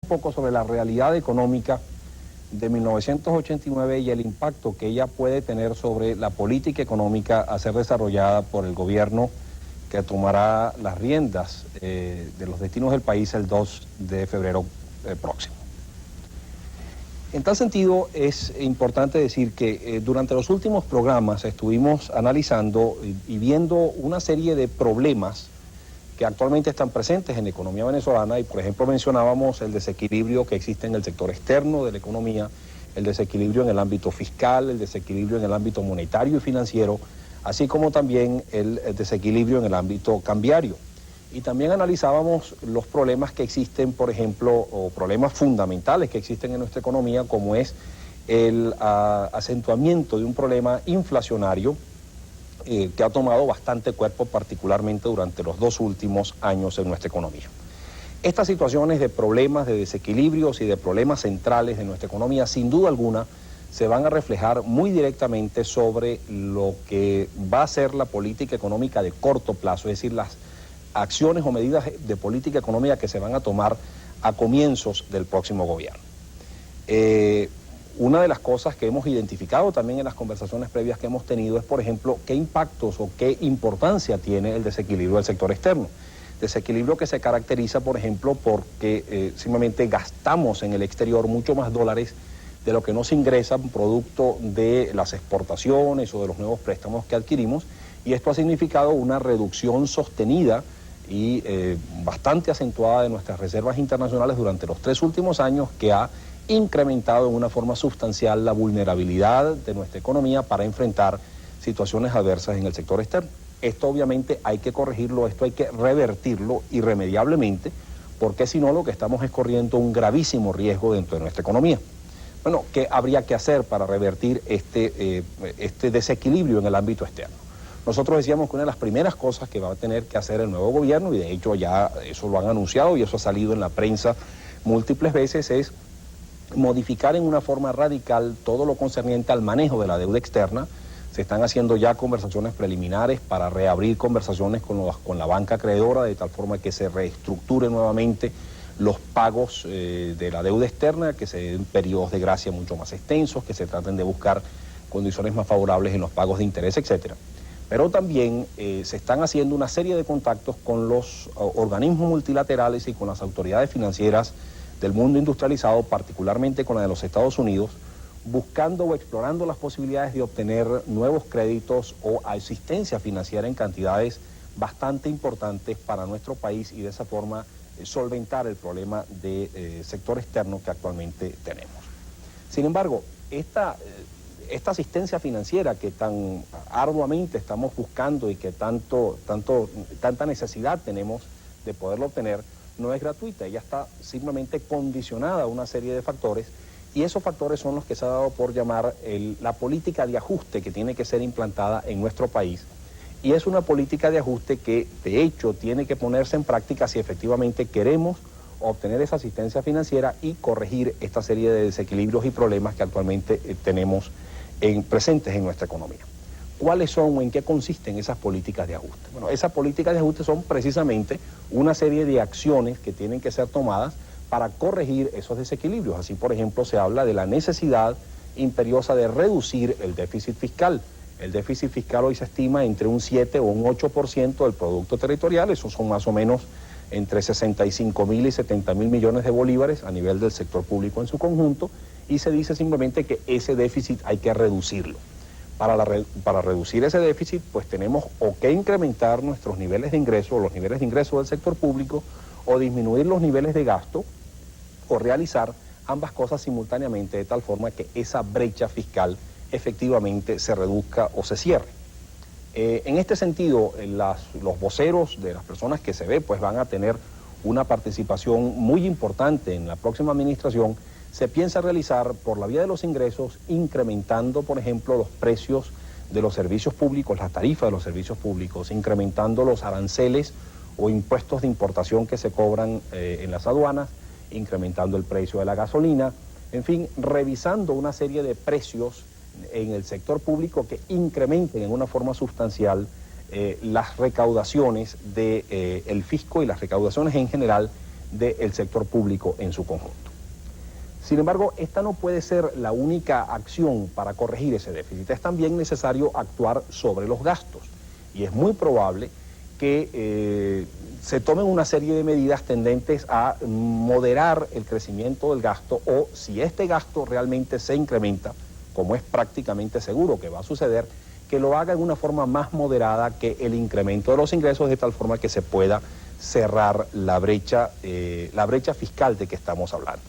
poco sobre la realidad económica de 1989 y el impacto que ella puede tener sobre la política económica a ser desarrollada por el gobierno que tomará las riendas de los destinos del país el 2 de febrero próximo. En tal sentido, es importante decir que durante los últimos programas estuvimos analizando y viendo una serie de problemas que actualmente están presentes en la economía venezolana y, por ejemplo, mencionábamos el desequilibrio que existe en el sector externo de la economía, el desequilibrio en el ámbito fiscal, el desequilibrio en el ámbito monetario y financiero, así como también el desequilibrio en el ámbito cambiario. Y también analizábamos los problemas que existen, por ejemplo, o problemas fundamentales que existen en nuestra economía, como es el acentuamiento de un problema inflacionario que ha tomado bastante cuerpo, particularmente durante los 2 últimos años en nuestra economía. Estas situaciones de problemas, de desequilibrios y de problemas centrales de nuestra economía, sin duda alguna, se van a reflejar muy directamente sobre lo que va a ser la política económica de corto plazo, es decir, las acciones o medidas de política económica que se van a tomar a comienzos del próximo gobierno. Una de las cosas que hemos identificado también en las conversaciones previas que hemos tenido es, por ejemplo, qué impactos o qué importancia tiene el desequilibrio del sector externo. Desequilibrio que se caracteriza, por ejemplo, porque simplemente gastamos en el exterior mucho más dólares de lo que nos ingresa producto de las exportaciones o de los nuevos préstamos que adquirimos, y esto ha significado una reducción sostenida y bastante acentuada de nuestras reservas internacionales durante los 3 últimos años, que ha incrementado en una forma sustancial la vulnerabilidad de nuestra economía para enfrentar situaciones adversas en el sector externo. Esto obviamente hay que corregirlo, esto hay que revertirlo irremediablemente, porque si no lo que estamos es corriendo un gravísimo riesgo dentro de nuestra economía. Bueno, ¿qué habría que hacer para revertir este desequilibrio en el ámbito externo? Nosotros decíamos que una de las primeras cosas que va a tener que hacer el nuevo gobierno, y de hecho ya eso lo han anunciado y eso ha salido en la prensa múltiples veces, es modificar en una forma radical todo lo concerniente al manejo de la deuda externa. Se están haciendo ya conversaciones preliminares para reabrir conversaciones con la banca acreedora, de tal forma que se reestructure nuevamente los pagos de la deuda externa, que se den periodos de gracia mucho más extensos, que se traten de buscar condiciones más favorables en los pagos de interés, etcétera. Pero también se están haciendo una serie de contactos con los organismos multilaterales y con las autoridades financieras del mundo industrializado, particularmente con la de los Estados Unidos, buscando o explorando las posibilidades de obtener nuevos créditos o asistencia financiera en cantidades bastante importantes para nuestro país y de esa forma solventar el problema de sector externo que actualmente tenemos. Sin embargo, esta asistencia financiera que tan arduamente estamos buscando y que tanta necesidad tenemos de poderlo obtener, no es gratuita, ella está simplemente condicionada a una serie de factores, y esos factores son los que se ha dado por llamar la política de ajuste que tiene que ser implantada en nuestro país. Y es una política de ajuste que, de hecho, tiene que ponerse en práctica si efectivamente queremos obtener esa asistencia financiera y corregir esta serie de desequilibrios y problemas que actualmente tenemos presentes en nuestra economía. ¿Cuáles son o en qué consisten esas políticas de ajuste? Bueno, esas políticas de ajuste son precisamente una serie de acciones que tienen que ser tomadas para corregir esos desequilibrios. Así, por ejemplo, se habla de la necesidad imperiosa de reducir el déficit fiscal. El déficit fiscal hoy se estima entre un 7 o un 8% del Producto Territorial, esos son más o menos entre 65.000 y 70.000 millones de bolívares a nivel del sector público en su conjunto, y se dice simplemente que ese déficit hay que reducirlo. Para reducir ese déficit, pues tenemos o que incrementar nuestros niveles de ingreso, o los niveles de ingreso del sector público, o disminuir los niveles de gasto, o realizar ambas cosas simultáneamente, de tal forma que esa brecha fiscal efectivamente se reduzca o se cierre. En este sentido, los voceros de las personas que se ve, pues van a tener una participación muy importante en la próxima administración. Se piensa realizar por la vía de los ingresos, incrementando, por ejemplo, los precios de los servicios públicos, las tarifas de los servicios públicos, incrementando los aranceles o impuestos de importación que se cobran en las aduanas, incrementando el precio de la gasolina, en fin, revisando una serie de precios en el sector público que incrementen en una forma sustancial las recaudaciones del fisco y las recaudaciones en general del sector público en su conjunto. Sin embargo, esta no puede ser la única acción para corregir ese déficit. Es también necesario actuar sobre los gastos y es muy probable que se tomen una serie de medidas tendentes a moderar el crecimiento del gasto, o si este gasto realmente se incrementa, como es prácticamente seguro que va a suceder, que lo haga de una forma más moderada que el incremento de los ingresos, de tal forma que se pueda cerrar la brecha fiscal de que estamos hablando.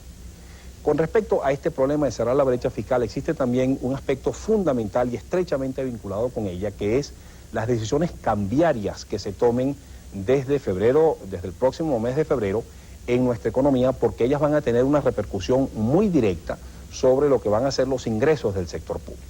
Con respecto a este problema de cerrar la brecha fiscal, existe también un aspecto fundamental y estrechamente vinculado con ella, que es las decisiones cambiarias que se tomen desde el próximo mes de febrero en nuestra economía, porque ellas van a tener una repercusión muy directa sobre lo que van a ser los ingresos del sector público.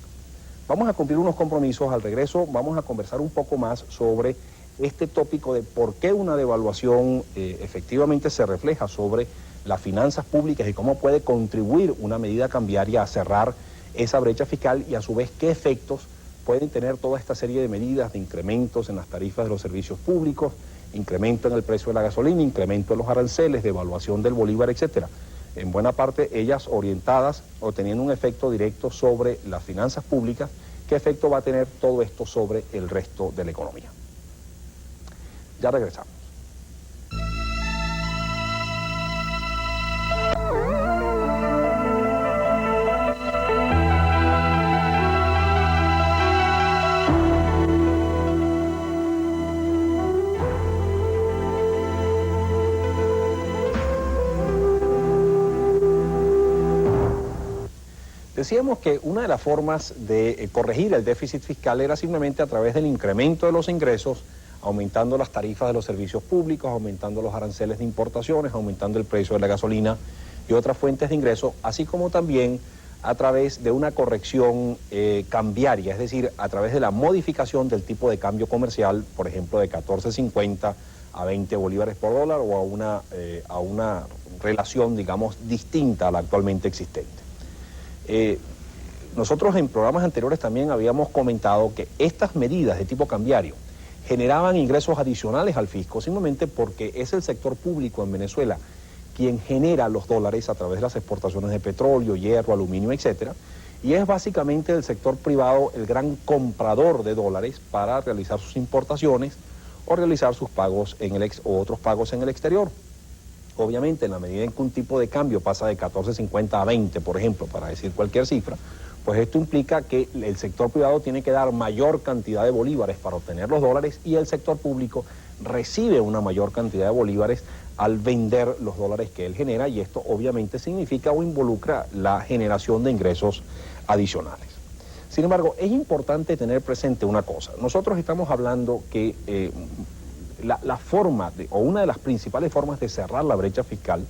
Vamos a cumplir unos compromisos. Al regreso vamos a conversar un poco más sobre este tópico de por qué una devaluación efectivamente se refleja sobre las finanzas públicas y cómo puede contribuir una medida cambiaria a cerrar esa brecha fiscal, y a su vez qué efectos pueden tener toda esta serie de medidas de incrementos en las tarifas de los servicios públicos, incremento en el precio de la gasolina, incremento en los aranceles, devaluación del bolívar, etcétera. En buena parte ellas orientadas o teniendo un efecto directo sobre las finanzas públicas. ¿Qué efecto va a tener todo esto sobre el resto de la economía? Ya regresamos. Decíamos que una de las formas de corregir el déficit fiscal era simplemente a través del incremento de los ingresos, aumentando las tarifas de los servicios públicos, aumentando los aranceles de importaciones, aumentando el precio de la gasolina y otras fuentes de ingresos, así como también a través de una corrección cambiaria, es decir, a través de la modificación del tipo de cambio comercial, por ejemplo, de 14.50 a 20 bolívares por dólar, o a una relación, digamos, distinta a la actualmente existente. Nosotros en programas anteriores también habíamos comentado que estas medidas de tipo cambiario generaban ingresos adicionales al fisco, simplemente porque es el sector público en Venezuela quien genera los dólares a través de las exportaciones de petróleo, hierro, aluminio, etcétera, y es básicamente el sector privado el gran comprador de dólares para realizar sus importaciones o realizar sus pagos o otros pagos en el exterior. Obviamente, en la medida en que un tipo de cambio pasa de 14.50 a 20, por ejemplo, para decir cualquier cifra, pues esto implica que el sector privado tiene que dar mayor cantidad de bolívares para obtener los dólares, y el sector público recibe una mayor cantidad de bolívares al vender los dólares que él genera, y esto obviamente significa o involucra la generación de ingresos adicionales. Sin embargo, es importante tener presente una cosa. Nosotros estamos hablando que una de las principales formas de cerrar la brecha fiscal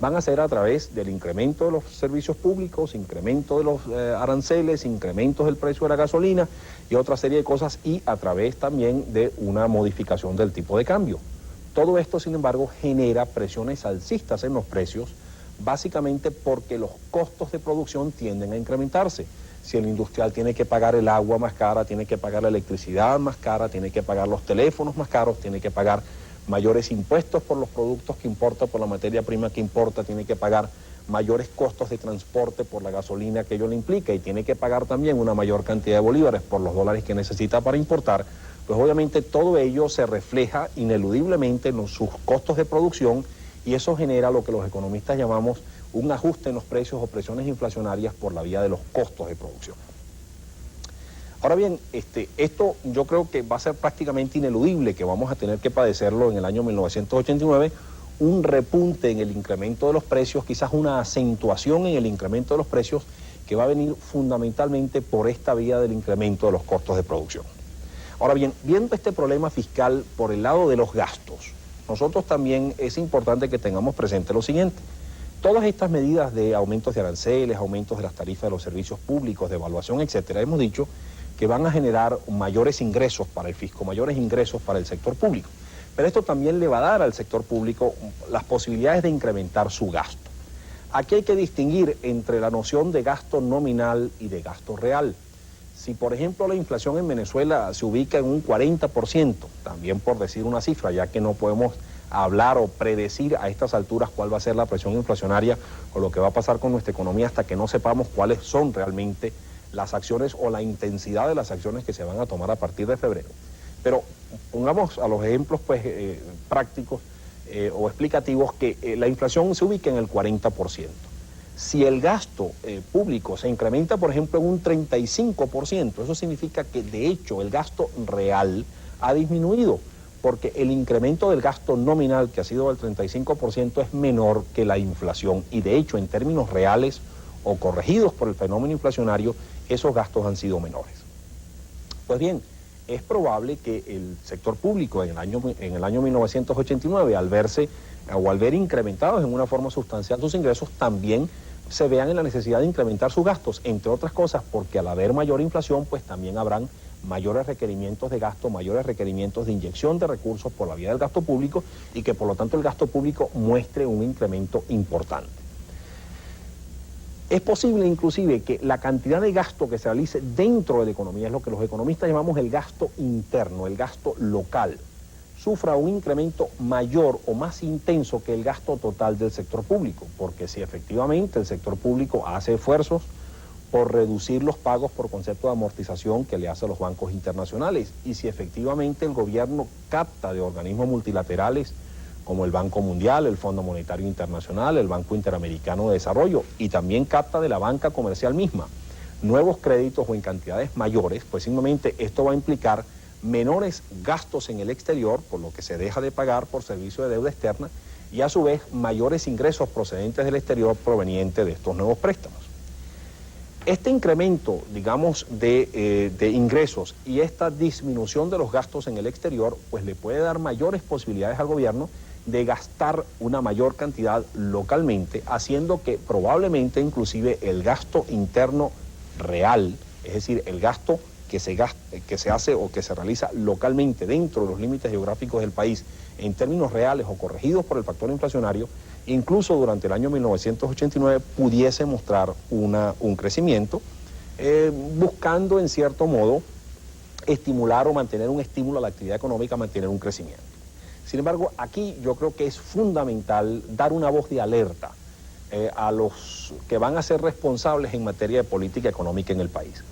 van a ser a través del incremento de los servicios públicos, incremento de los aranceles, incrementos del precio de la gasolina y otra serie de cosas, y a través también de una modificación del tipo de cambio. Todo esto, sin embargo, genera presiones alcistas en los precios, básicamente porque los costos de producción tienden a incrementarse. Si el industrial tiene que pagar el agua más cara, tiene que pagar la electricidad más cara, tiene que pagar los teléfonos más caros, tiene que pagar mayores impuestos por los productos que importa, por la materia prima que importa, tiene que pagar mayores costos de transporte por la gasolina que ello le implica, y tiene que pagar también una mayor cantidad de bolívares por los dólares que necesita para importar, pues obviamente todo ello se refleja ineludiblemente en sus costos de producción, y eso genera lo que los economistas llamamos un ajuste en los precios o presiones inflacionarias por la vía de los costos de producción. Ahora bien, esto yo creo que va a ser prácticamente ineludible, que vamos a tener que padecerlo en el año 1989, un repunte en el incremento de los precios, quizás una acentuación en el incremento de los precios, que va a venir fundamentalmente por esta vía del incremento de los costos de producción. Ahora bien, viendo este problema fiscal por el lado de los gastos, nosotros también es importante que tengamos presente lo siguiente. Todas estas medidas de aumentos de aranceles, aumentos de las tarifas de los servicios públicos, de evaluación, etcétera, hemos dicho que van a generar mayores ingresos para el fisco, mayores ingresos para el sector público. Pero esto también le va a dar al sector público las posibilidades de incrementar su gasto. Aquí hay que distinguir entre la noción de gasto nominal y de gasto real. Si, por ejemplo, la inflación en Venezuela se ubica en un 40%, también por decir una cifra, ya que no podemos hablar o predecir a estas alturas cuál va a ser la presión inflacionaria o lo que va a pasar con nuestra economía hasta que no sepamos cuáles son realmente las acciones o la intensidad de las acciones que se van a tomar a partir de febrero. Pero pongamos a los ejemplos pues, prácticos o explicativos que la inflación se ubica en el 40%. Si el gasto público se incrementa, por ejemplo, en un 35%, eso significa que de hecho el gasto real ha disminuido, porque el incremento del gasto nominal, que ha sido del 35%, es menor que la inflación y de hecho en términos reales o corregidos por el fenómeno inflacionario, esos gastos han sido menores. Pues bien, es probable que el sector público en el año 1989, al verse o al ver incrementados en una forma sustancial sus ingresos, también se vean en la necesidad de incrementar sus gastos, entre otras cosas porque al haber mayor inflación, pues también habrán mayores requerimientos de gasto, mayores requerimientos de inyección de recursos por la vía del gasto público y que por lo tanto el gasto público muestre un incremento importante. Es posible inclusive que la cantidad de gasto que se realice dentro de la economía, es lo que los economistas llamamos el gasto interno, el gasto local, sufra un incremento mayor o más intenso que el gasto total del sector público, porque si efectivamente el sector público hace esfuerzos por reducir los pagos por concepto de amortización que le hace a los bancos internacionales, y si efectivamente el gobierno capta de organismos multilaterales como el Banco Mundial, el Fondo Monetario Internacional, el Banco Interamericano de Desarrollo, y también capta de la banca comercial misma nuevos créditos o en cantidades mayores, pues simplemente esto va a implicar menores gastos en el exterior, por lo que se deja de pagar por servicio de deuda externa, y a su vez mayores ingresos procedentes del exterior provenientes de estos nuevos préstamos. Este incremento, digamos, de ingresos y esta disminución de los gastos en el exterior, pues le puede dar mayores posibilidades al gobierno de gastar una mayor cantidad localmente, haciendo que probablemente inclusive el gasto interno real, es decir, el gasto que se hace o que se realiza localmente dentro de los límites geográficos del país en términos reales o corregidos por el factor inflacionario, incluso durante el año 1989 pudiese mostrar un crecimiento, buscando en cierto modo estimular o mantener un estímulo a la actividad económica, mantener un crecimiento. Sin embargo, aquí yo creo que es fundamental dar una voz de alerta a los que van a ser responsables en materia de política económica en el país.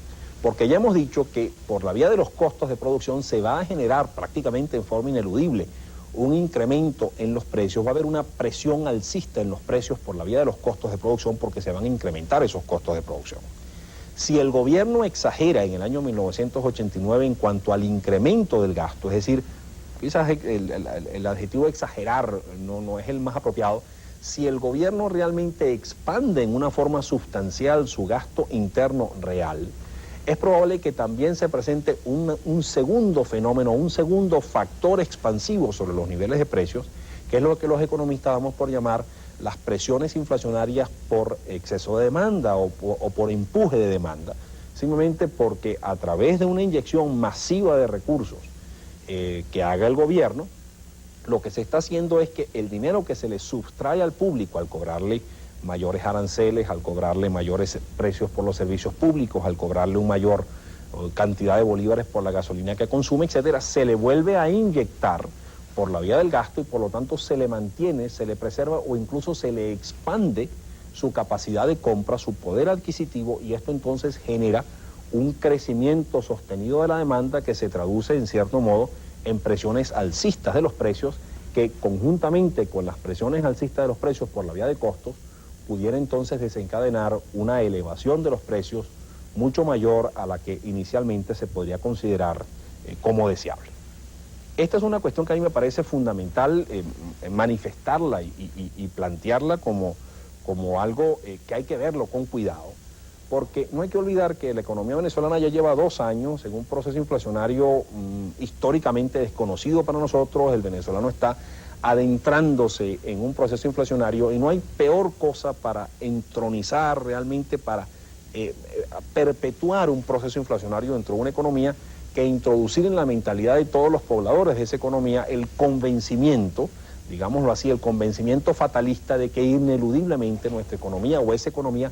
Porque ya hemos dicho que por la vía de los costos de producción se va a generar prácticamente en forma ineludible un incremento en los precios, va a haber una presión alcista en los precios por la vía de los costos de producción porque se van a incrementar esos costos de producción. Si el gobierno exagera en el año 1989 en cuanto al incremento del gasto, es decir, quizás el adjetivo exagerar no es el más apropiado, si el gobierno realmente expande en una forma sustancial su gasto interno real, es probable que también se presente un segundo fenómeno, un segundo factor expansivo sobre los niveles de precios, que es lo que los economistas damos por llamar las presiones inflacionarias por exceso de demanda o por empuje de demanda, simplemente porque a través de una inyección masiva de recursos que haga el gobierno, lo que se está haciendo es que el dinero que se le sustrae al público al cobrarle mayores aranceles, al cobrarle mayores precios por los servicios públicos, al cobrarle una mayor cantidad de bolívares por la gasolina que consume, etcétera, se le vuelve a inyectar por la vía del gasto y por lo tanto se le mantiene, se le preserva o incluso se le expande su capacidad de compra, su poder adquisitivo, y esto entonces genera un crecimiento sostenido de la demanda que se traduce en cierto modo en presiones alcistas de los precios que conjuntamente con las presiones alcistas de los precios por la vía de costos pudiera entonces desencadenar una elevación de los precios mucho mayor a la que inicialmente se podría considerar como deseable. Esta es una cuestión que a mí me parece fundamental manifestarla y plantearla como algo que hay que verlo con cuidado, porque no hay que olvidar que la economía venezolana ya lleva 2 años en un proceso inflacionario históricamente desconocido para nosotros. El venezolano está adentrándose en un proceso inflacionario y no hay peor cosa para entronizar realmente, para perpetuar un proceso inflacionario dentro de una economía que introducir en la mentalidad de todos los pobladores de esa economía el convencimiento, digámoslo así, el convencimiento fatalista de que ineludiblemente nuestra economía o esa economía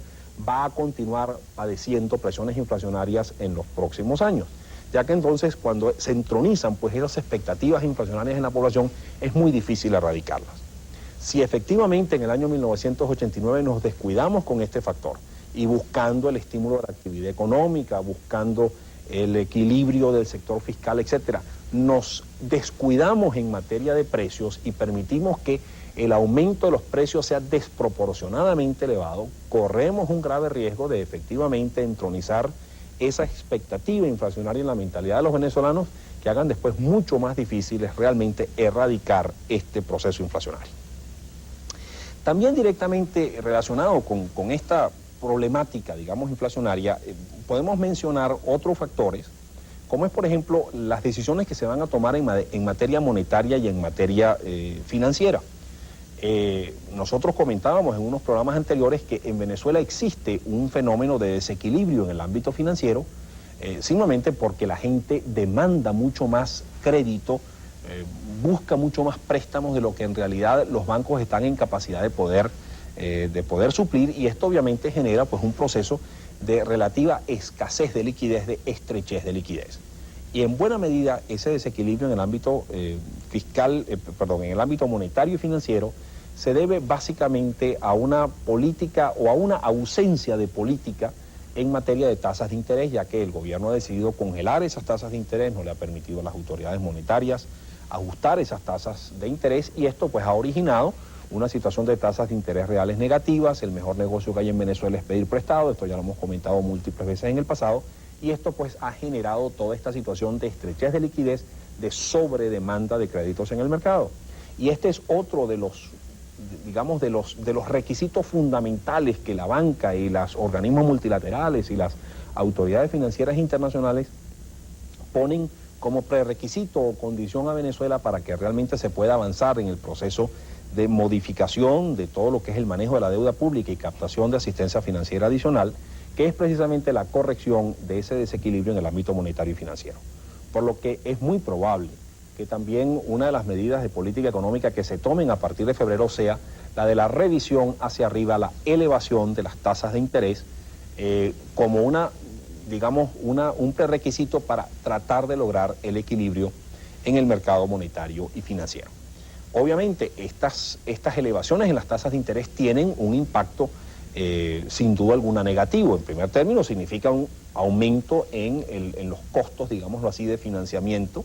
va a continuar padeciendo presiones inflacionarias en los próximos años. ya que entonces cuando se entronizan pues esas expectativas inflacionarias en la población es muy difícil erradicarlas. Si efectivamente en el año 1989 nos descuidamos con este factor y buscando el estímulo de la actividad económica, buscando el equilibrio del sector fiscal, etcétera, nos descuidamos en materia de precios y permitimos que el aumento de los precios sea desproporcionadamente elevado, corremos un grave riesgo de efectivamente entronizar esa expectativa inflacionaria en la mentalidad de los venezolanos que hagan después mucho más difíciles realmente erradicar este proceso inflacionario. También directamente relacionado con esta problemática, digamos, inflacionaria, podemos mencionar otros factores, como es, por ejemplo, las decisiones que se van a tomar en materia monetaria y en materia financiera. Nosotros comentábamos en unos programas anteriores que en Venezuela existe un fenómeno de desequilibrio en el ámbito financiero, simplemente porque la gente demanda mucho más crédito, busca mucho más préstamos de lo que en realidad los bancos están en capacidad de poder suplir, y esto obviamente genera pues un proceso de relativa escasez de liquidez, de estrechez de liquidez. Y en buena medida ese desequilibrio en el ámbito en el ámbito monetario y financiero se debe básicamente a una política o a una ausencia de política en materia de tasas de interés, ya que el gobierno ha decidido congelar esas tasas de interés, no le ha permitido a las autoridades monetarias ajustar esas tasas de interés, y esto pues ha originado una situación de tasas de interés reales negativas. El mejor negocio que hay en Venezuela es pedir prestado, esto ya lo hemos comentado múltiples veces en el pasado, y esto pues ha generado toda esta situación de estrechez de liquidez, de sobredemanda de créditos en el mercado. Y este es otro de los, digamos, de los requisitos fundamentales que la banca y los organismos multilaterales y las autoridades financieras internacionales ponen como prerequisito o condición a Venezuela para que realmente se pueda avanzar en el proceso de modificación de todo lo que es el manejo de la deuda pública y captación de asistencia financiera adicional, que es precisamente la corrección de ese desequilibrio en el ámbito monetario y financiero. Por lo que es muy probable que también una de las medidas de política económica que se tomen a partir de febrero sea la de la revisión hacia arriba, la elevación de las tasas de interés, como un prerequisito para tratar de lograr el equilibrio en el mercado monetario y financiero. Obviamente estas elevaciones en las tasas de interés tienen un impacto sin duda alguna negativo. En primer término significa un aumento en los costos, digámoslo así, de financiamiento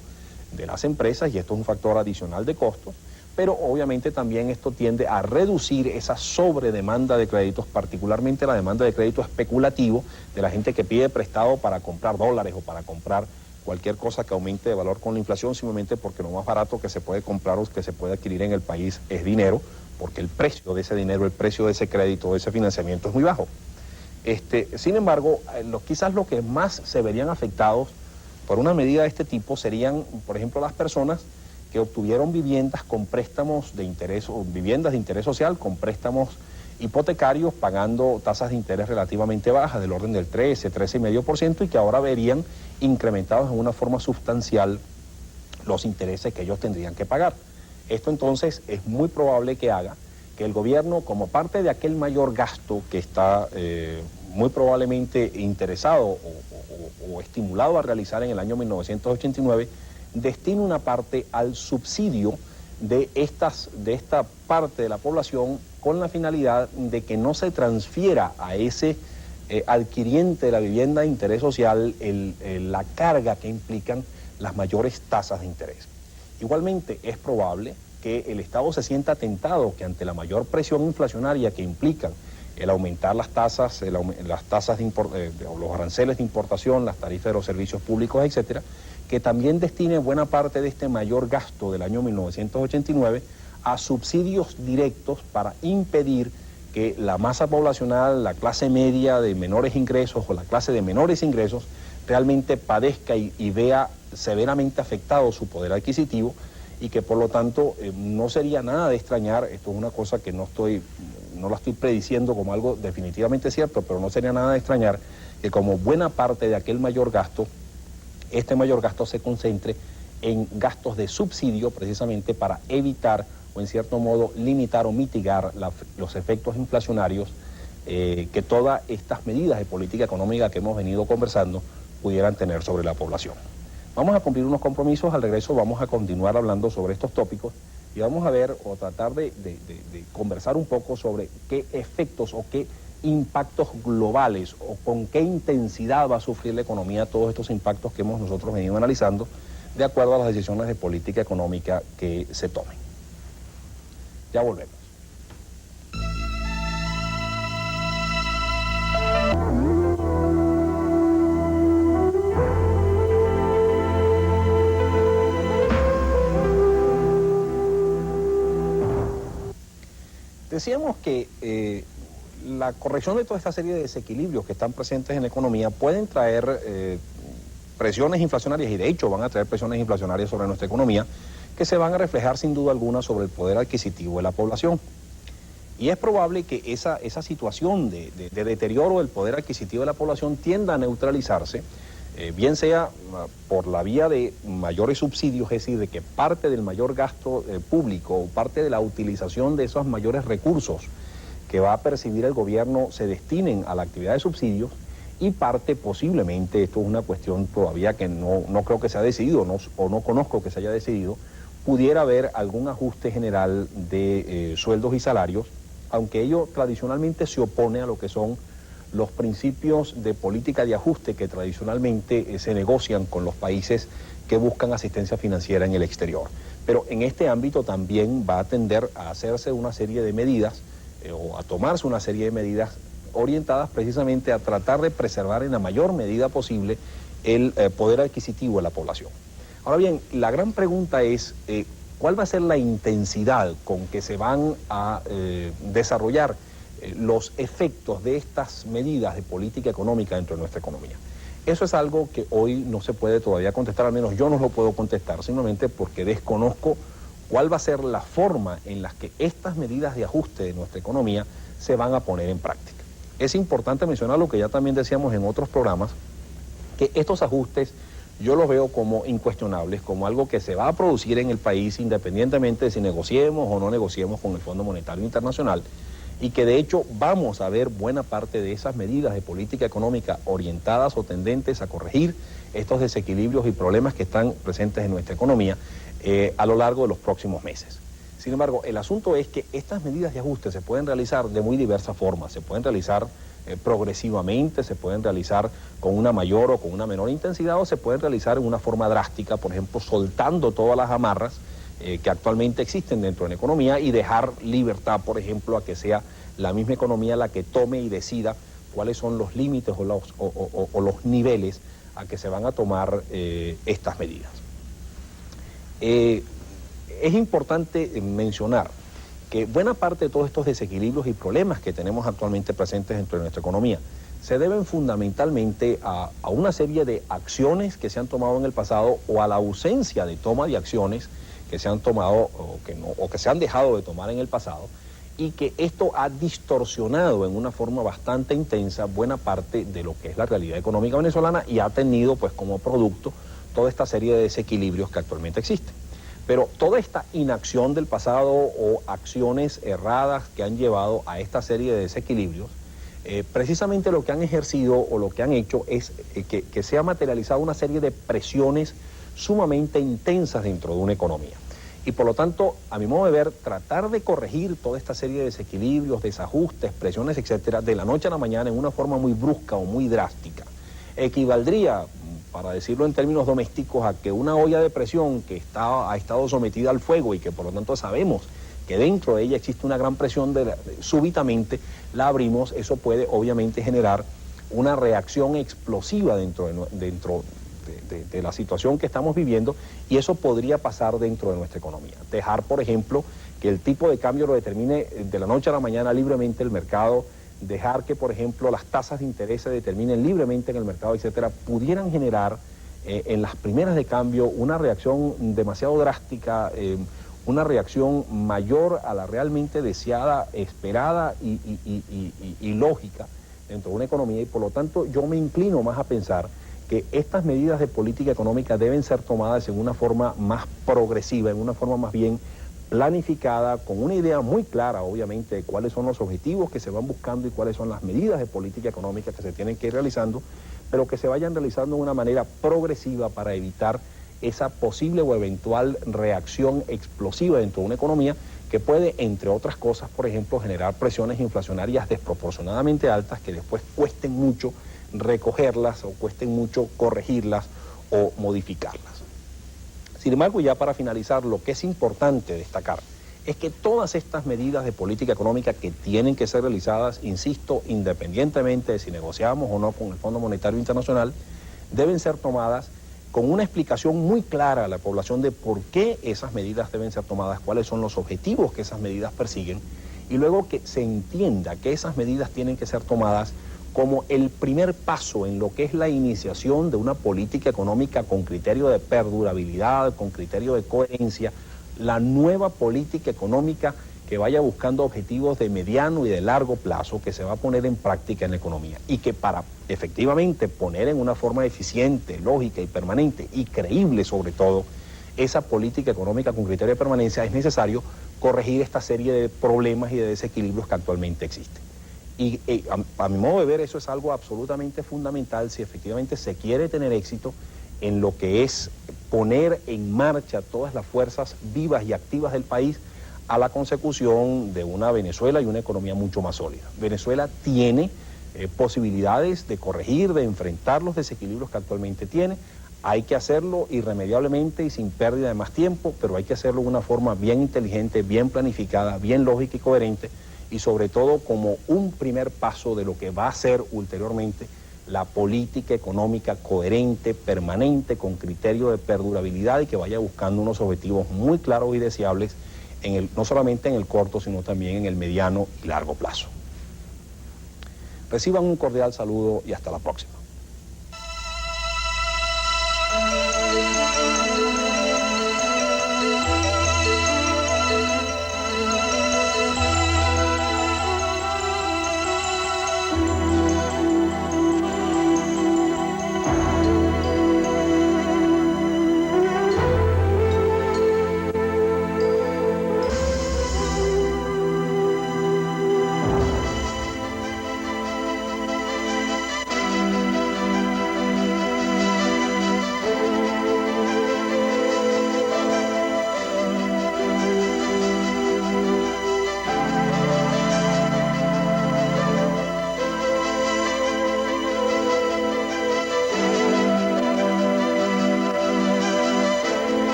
de las empresas, y esto es un factor adicional de costos, pero obviamente también esto tiende a reducir esa sobredemanda de créditos, particularmente la demanda de crédito especulativo de la gente que pide prestado para comprar dólares o para comprar cualquier cosa que aumente de valor con la inflación, simplemente porque lo más barato que se puede comprar o que se puede adquirir en el país es dinero, porque el precio de ese dinero, el precio de ese crédito, de ese financiamiento es muy bajo. Sin embargo, quizás los que más se verían afectados por una medida de este tipo serían, por ejemplo, las personas que obtuvieron viviendas con préstamos de interés o viviendas de interés social con préstamos hipotecarios pagando tasas de interés relativamente bajas, del orden del 13,5%, y que ahora verían incrementados en una forma sustancial los intereses que ellos tendrían que pagar. Esto entonces es muy probable que haga que el gobierno, como parte de aquel mayor gasto que está muy probablemente interesado o estimulado a realizar en el año 1989, destine una parte al subsidio de esta parte de la población, con la finalidad de que no se transfiera a ese adquiriente de la vivienda de interés social la carga que implican las mayores tasas de interés. Igualmente es probable que el Estado se sienta tentado que ante la mayor presión inflacionaria que implican el aumentar las tasas, los aranceles de importación, las tarifas de los servicios públicos, etcétera, que también destine buena parte de este mayor gasto del año 1989 a subsidios directos para impedir que la masa poblacional, la clase media de menores ingresos o la clase de menores ingresos realmente padezca y vea severamente afectado su poder adquisitivo, y que por lo tanto no sería nada de extrañar, esto es una cosa que no la estoy prediciendo como algo definitivamente cierto, pero no sería nada de extrañar que como buena parte de aquel mayor gasto, este mayor gasto se concentre en gastos de subsidio, precisamente para evitar o en cierto modo limitar o mitigar los efectos inflacionarios que todas estas medidas de política económica que hemos venido conversando pudieran tener sobre la población. Vamos a cumplir unos compromisos, al regreso vamos a continuar hablando sobre estos tópicos y vamos a ver o tratar de conversar un poco sobre qué efectos o qué impactos globales o con qué intensidad va a sufrir la economía todos estos impactos que hemos nosotros venido analizando de acuerdo a las decisiones de política económica que se tomen. Ya volvemos. Decíamos que la corrección de toda esta serie de desequilibrios que están presentes en la economía pueden traer presiones inflacionarias, y de hecho van a traer presiones inflacionarias sobre nuestra economía, que se van a reflejar sin duda alguna sobre el poder adquisitivo de la población. Y es probable que esa situación de deterioro del poder adquisitivo de la población tienda a neutralizarse, bien sea por la vía de mayores subsidios, es decir, de que parte del mayor gasto público o parte de la utilización de esos mayores recursos que va a percibir el gobierno se destinen a la actividad de subsidios, y parte posiblemente, esto es una cuestión todavía que no creo que se ha decidido o no conozco que se haya decidido, pudiera haber algún ajuste general de sueldos y salarios, aunque ello tradicionalmente se opone a lo que son los principios de política de ajuste que tradicionalmente se negocian con los países que buscan asistencia financiera en el exterior. Pero en este ámbito también va a tender a hacerse una serie de medidas o a tomarse una serie de medidas orientadas precisamente a tratar de preservar en la mayor medida posible el poder adquisitivo de la población. Ahora bien, la gran pregunta es, ¿cuál va a ser la intensidad con que se van a desarrollar los efectos de estas medidas de política económica dentro de nuestra economía? Eso es algo que hoy no se puede todavía contestar, al menos yo no lo puedo contestar, simplemente porque desconozco cuál va a ser la forma en la que estas medidas de ajuste de nuestra economía se van a poner en práctica. Es importante mencionar lo que ya también decíamos en otros programas, que estos ajustes yo los veo como incuestionables, como algo que se va a producir en el país independientemente de si negociemos o no negociemos con el Fondo Monetario Internacional, y que de hecho vamos a ver buena parte de esas medidas de política económica orientadas o tendentes a corregir estos desequilibrios y problemas que están presentes en nuestra economía a lo largo de los próximos meses. Sin embargo, el asunto es que estas medidas de ajuste se pueden realizar de muy diversas formas, se pueden realizar progresivamente, se pueden realizar con una mayor o con una menor intensidad, o se pueden realizar en una forma drástica, por ejemplo, soltando todas las amarras que actualmente existen dentro de la economía y dejar libertad, por ejemplo, a que sea la misma economía la que tome y decida cuáles son los límites o los niveles a que se van a tomar estas medidas. Es importante mencionar que buena parte de todos estos desequilibrios y problemas que tenemos actualmente presentes dentro de nuestra economía se deben fundamentalmente a una serie de acciones que se han tomado en el pasado o a la ausencia de toma de acciones que se han tomado o que se han dejado de tomar en el pasado, y que esto ha distorsionado en una forma bastante intensa buena parte de lo que es la realidad económica venezolana y ha tenido pues como producto toda esta serie de desequilibrios que actualmente existen. Pero toda esta inacción del pasado o acciones erradas que han llevado a esta serie de desequilibrios, precisamente lo que han ejercido o lo que han hecho es que se ha materializado una serie de presiones sumamente intensas dentro de una economía. Y por lo tanto, a mi modo de ver, tratar de corregir toda esta serie de desequilibrios, desajustes, presiones, etcétera, de la noche a la mañana en una forma muy brusca o muy drástica, equivaldría, para decirlo en términos domésticos, a que una olla de presión que ha estado sometida al fuego y que por lo tanto sabemos que dentro de ella existe una gran presión, súbitamente la abrimos, eso puede obviamente generar una reacción explosiva dentro de la situación que estamos viviendo, y eso podría pasar dentro de nuestra economía. Dejar, por ejemplo, que el tipo de cambio lo determine de la noche a la mañana libremente el mercado, dejar que, por ejemplo, las tasas de interés se determinen libremente en el mercado, etcétera, pudieran generar en las primeras de cambio una reacción demasiado drástica, una reacción mayor a la realmente deseada, esperada y lógica dentro de una economía, y por lo tanto yo me inclino más a pensar que estas medidas de política económica deben ser tomadas en una forma más progresiva, en una forma más bien planificada, con una idea muy clara, obviamente, de cuáles son los objetivos que se van buscando y cuáles son las medidas de política económica que se tienen que ir realizando, pero que se vayan realizando de una manera progresiva para evitar esa posible o eventual reacción explosiva dentro de una economía que puede, entre otras cosas, por ejemplo, generar presiones inflacionarias desproporcionadamente altas que después cuesten mucho recogerlas o cuesten mucho corregirlas o modificarlas. Sin embargo, ya para finalizar, lo que es importante destacar es que todas estas medidas de política económica que tienen que ser realizadas, insisto, independientemente de si negociamos o no con el Fondo Monetario Internacional, deben ser tomadas con una explicación muy clara a la población de por qué esas medidas deben ser tomadas, cuáles son los objetivos que esas medidas persiguen, y luego que se entienda que esas medidas tienen que ser tomadas como el primer paso en lo que es la iniciación de una política económica con criterio de perdurabilidad, con criterio de coherencia, la nueva política económica que vaya buscando objetivos de mediano y de largo plazo que se va a poner en práctica en la economía y que para efectivamente poner en una forma eficiente, lógica y permanente y creíble sobre todo esa política económica con criterio de permanencia es necesario corregir esta serie de problemas y de desequilibrios que actualmente existen. Y a mi modo de ver eso es algo absolutamente fundamental si efectivamente se quiere tener éxito en lo que es poner en marcha todas las fuerzas vivas y activas del país a la consecución de una Venezuela y una economía mucho más sólida. Venezuela tiene posibilidades de corregir, de enfrentar los desequilibrios que actualmente tiene. Hay que hacerlo irremediablemente y sin pérdida de más tiempo, pero hay que hacerlo de una forma bien inteligente, bien planificada, bien lógica y coherente, y sobre todo como un primer paso de lo que va a ser ulteriormente la política económica coherente, permanente, con criterio de perdurabilidad y que vaya buscando unos objetivos muy claros y deseables no solamente en el corto, sino también en el mediano y largo plazo. Reciban un cordial saludo y hasta la próxima.